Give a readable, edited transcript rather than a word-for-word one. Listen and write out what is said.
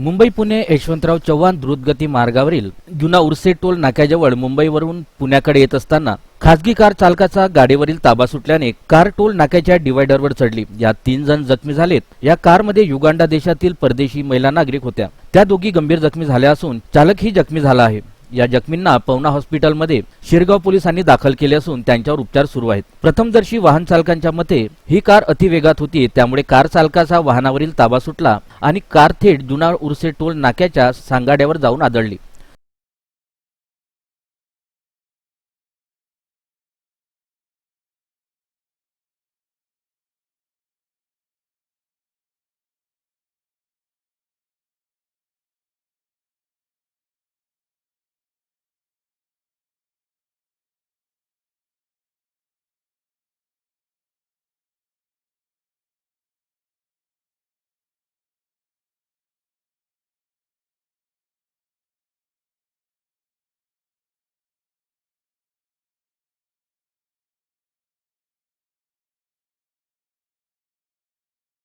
मुंबई पुणे यशवंतराव चव्हाण द्रुतगती मार्गावरील जुना उर्से टोल नाक्याजवळ मुंबईवरून पुण्याकडे येत असताना खासगी कार चालकाचा गाडीवरील ताबा सुटल्याने कार टोल नाक्याच्या डिवायडरवर चढली। यात 3 जण जखमी झालेत। या कारमध्ये युगांडा देशातील परदेशी महिला नागरिक होत्या। त्या दोघी गंभीर जखमी झाल्या असून चालकही जखमी झाला आहे। या जखमींना पवना हॉस्पिटलमध्ये शिरगाव पोलिसांनी दाखल केले असून त्यांच्यावर उपचार सुरू आहेत। प्रथमदर्शी वाहन चालकांच्या मते ही कार अतिवेगात होती, त्यामुळे कार चालकाचा वाहनावरील ताबा सुटला आणि कार थेट जुना उर्से टोल नाक्याच्या सांगाड्यावर जाऊन आदळली।